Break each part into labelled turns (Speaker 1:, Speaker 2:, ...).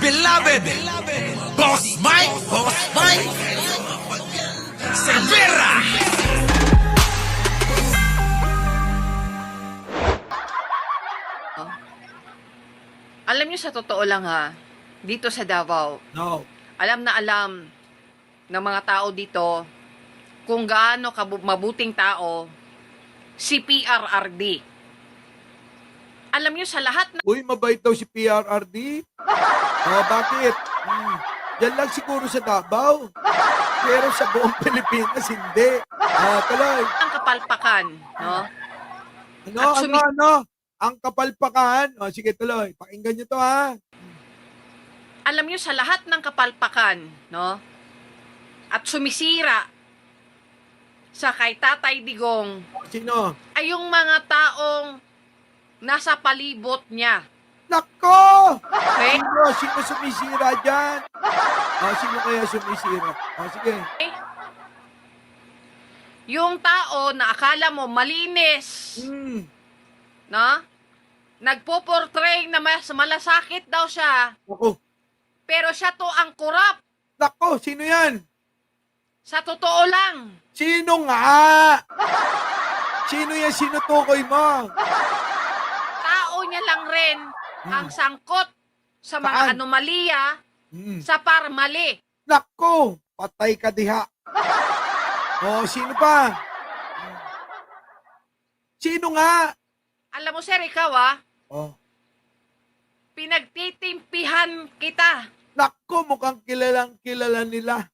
Speaker 1: beloved Boss Mike Severa.
Speaker 2: Alam niyo, sa totoo lang ha, dito sa Davao,
Speaker 1: No.
Speaker 2: alam na alam ng mga tao dito kung gaano mabuting tao si PRRD. Alam niyo, sa lahat ng
Speaker 3: Uy, mabait daw si PRRD. Oh, bakit? Yan lang siguro sa Davao. Pero sa buong Pilipinas, hindi. Tuloy.
Speaker 2: kapalpakan, no?
Speaker 3: Ano,
Speaker 2: At
Speaker 3: Ang kapalpakan. O, sige, tuloy. Pakinggan nyo to, ha?
Speaker 2: Alam niyo, sa lahat ng kapalpakan, no? At sumisira sa kay Tatay Digong
Speaker 3: Sino?
Speaker 2: ay yung mga taong nasa palibot niya.
Speaker 3: Nako!
Speaker 2: Okay?
Speaker 3: Sino sumisira dyan? Sino kaya sumisira? Sige.
Speaker 2: Yung tao na akala mo malinis, no? Nagpo-portray na mas malasakit daw siya,
Speaker 3: Nako.
Speaker 2: pero siya to ang kurap.
Speaker 3: Nako, sino yan?
Speaker 2: Sa totoo lang,
Speaker 3: Sino nga? Sino yan sinutukoy mo?
Speaker 2: tao niya lang rin ang sangkot sa mga
Speaker 3: Saan?
Speaker 2: anomalya
Speaker 3: Hmm.
Speaker 2: sa parmali.
Speaker 3: Nako, patay ka diha. Sino pa? Sino nga?
Speaker 2: Alam mo, sir, ikaw pinagtitimpihan kita.
Speaker 3: Nako, mukhang kilalang kilala nila.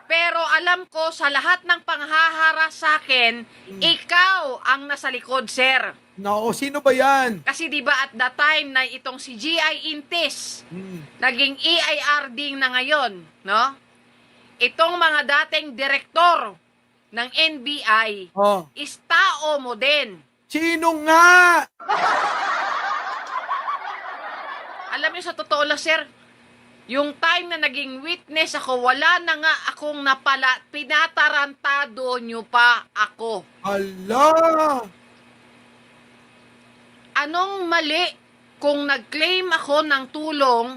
Speaker 2: Pero alam ko, sa lahat ng panghaharas sa akin, ikaw ang nasa likod, sir.
Speaker 3: Nako, sino ba yan?
Speaker 2: Kasi di ba at that time na itong si G.I. Intis, naging EIRD na ngayon, no? Itong mga dating direktor ng NBI is tao mo din.
Speaker 3: Sino nga?
Speaker 2: Alam niyo, sa totoo lang, sir, yung time na naging witness ako, wala na nga akong pinatarantado nyo pa ako.
Speaker 3: Ala!
Speaker 2: Anong mali kung nag-claim ako ng tulong?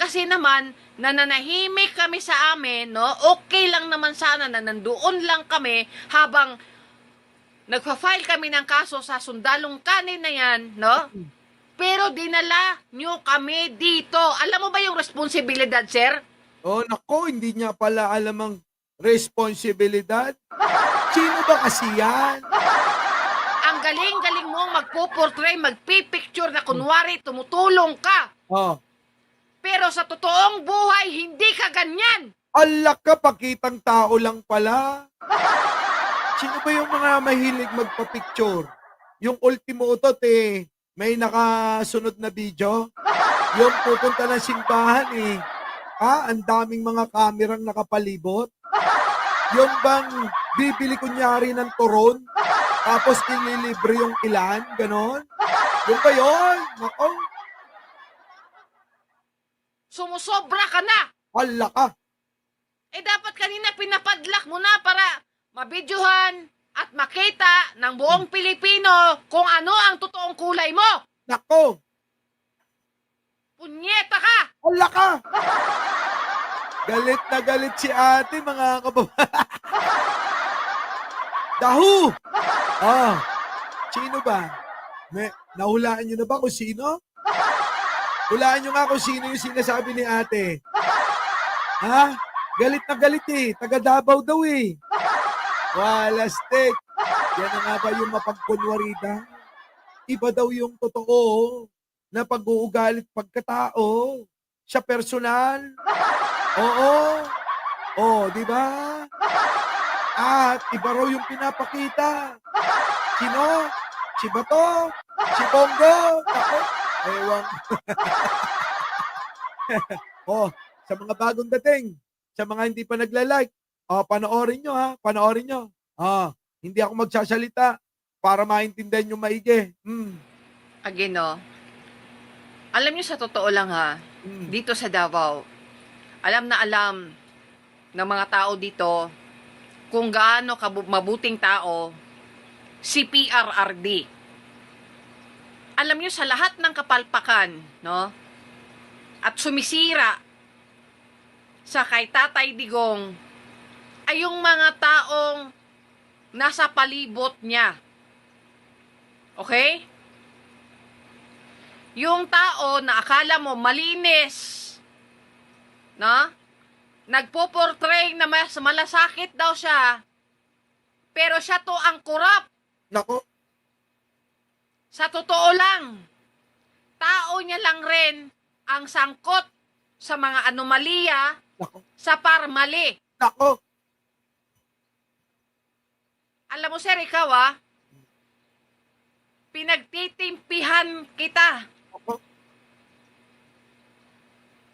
Speaker 2: Kasi naman, nananahimik kami sa amin, no? Okay lang naman sana na nandoon lang kami habang nagpa-file kami ng kaso sa sundalong kanin na yan, no? Pero dinala nyo kami dito. Alam mo ba yung responsibilidad, sir?
Speaker 3: Nako, hindi niya pala alam ang responsibilidad. Sino ba kasi yan?
Speaker 2: Ang galing-galing mo magpo-portray, magpipicture na kunwari tumutulong ka. Pero sa totoong buhay, hindi ka ganyan.
Speaker 3: Ala ka, pakitang tao lang pala. Sino ba yung mga mahilig magpa-picture? Yung ultimo utot may nakasunod na video. Yung pupunta ng simbahan ang daming mga kamerang nakapalibot. Yung bang bibili kunyari ng turon, tapos ililibre yung ilan, ganon. Yung ba yun? Nako,
Speaker 2: Sumusobra ka na.
Speaker 3: ala ka.
Speaker 2: Dapat kanina pinapadlak mo na para mabidyohan at makita ng buong Pilipino kung ano ang totoong kulay mo.
Speaker 3: Nako,
Speaker 2: Punyeta ka!
Speaker 3: ala ka. Galit na galit si ate, mga kababayan. Dahu! Sino ba? Nahulaan nyo na ba kung sino? Hulaan nyo nga kung sino yung sinasabi ni ate. Galit na galit Taga Davao daw Walastik. Yan na nga ba yung mapagkunwarida? Iba daw yung totoo na pag-uugalit pagkatao. Sa personal. Oo. Di ba? At iba raw yung pinapakita. Sino? Si Bato? Si Bongo? Ako? Ewan. Sa mga bagong dating, sa mga hindi pa nagla-like, panoorin nyo panoorin nyo. Hindi ako magsasalita para maintindihan nyo maigi.
Speaker 2: Again, alam niyo, sa totoo lang dito sa Davao, alam na alam ng mga tao dito kung gaano mabuting tao si PRRD. alam niyo sa lahat ng kapalpakan, no? At sumisira sa kay Tatay Digong ay yung mga taong nasa palibot niya. Okay? Yung tao na akala mo malinis, no? Nagpo-portray na mas malasakit daw siya, pero siya to ang kurap.
Speaker 3: Nako,
Speaker 2: Sa totoo lang, tao niya lang rin ang sangkot sa mga anomalya
Speaker 3: nako,
Speaker 2: sa Parmali.
Speaker 3: nako.
Speaker 2: Alam mo sir, ikaw pinagtitimpihan kita.
Speaker 3: Nako,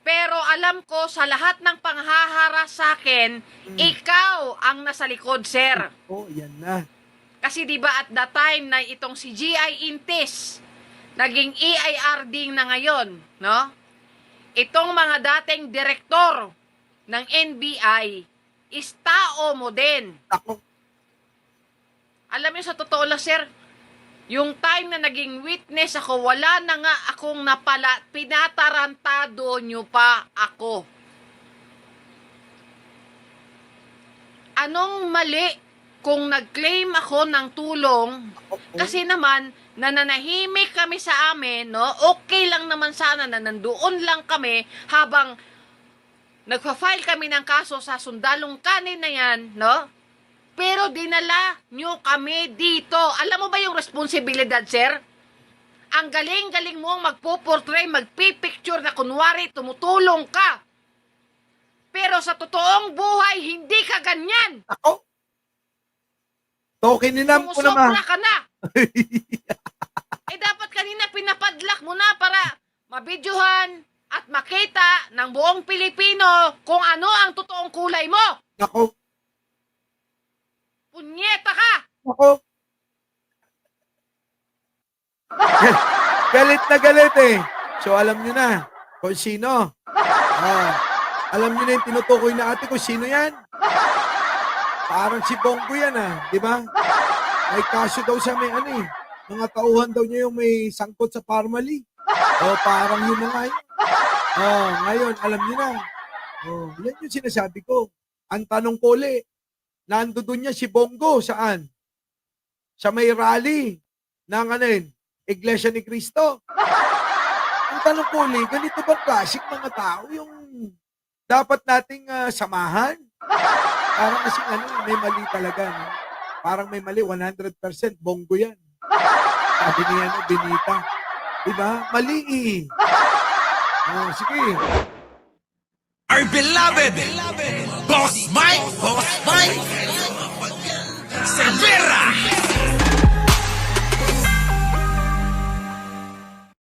Speaker 2: Pero alam ko sa lahat ng panghaharas sa akin, ikaw ang nasa likod, sir.
Speaker 3: oh, yan na.
Speaker 2: Kasi 'di ba at that time na itong si G.I. Intis naging EIRD na ngayon, no? Itong mga dating direktor ng NBI is tao mo din.
Speaker 3: Nako,
Speaker 2: Alam niyo sa totoo lang, sir, yung time na naging witness ako, wala na nga akong pinatarantado nyo pa ako. Anong mali kung nag-claim ako ng tulong? Kasi naman, nananahimik kami sa amin, no? Okay lang naman sana na nandoon lang kami habang nagpa-file kami ng kaso sa sundalong kanin na yan, no? Pero dinala nyo kami dito. Alam mo ba yung responsibilidad, sir? Ang galing-galing mo magpo-portray, magpipicture na kunwari tumutulong ka. Pero sa totoong buhay, hindi ka ganyan.
Speaker 3: nako. Tokeninam ko naman.
Speaker 2: Sumusobra ka na. Dapat kanina pinapadlak mo na para mabidyohan at makita ng buong Pilipino kung ano ang totoong kulay mo.
Speaker 3: Nako,
Speaker 2: Punyeta ka!
Speaker 3: nako. Galit na galit eh. So alam nyo na kung sino. Alam nyo na yung tinutukoy na ate ko, sino yan? Parang si Bongo yan di ba? May kaso daw sa may mga tauhan daw niya yung may sangkot sa Parmali. Parang yun na nga yun. Ngayon, alam nyo na. Yan yung sinasabi ko. Ang tanong ko ulit, nandoon niya si Bongo, saan? Sa may rally ng Iglesia ni Cristo. Ang tanong ko ulit, ganito ba klasik mga tao yung dapat nating samahan? Parang kasi may mali talaga. No? Parang may mali, 100% Bongo yan. Sabi niya, Benita. Diba? Mali eh. Sige.
Speaker 1: Our beloved Boss Mike, Boss Mike.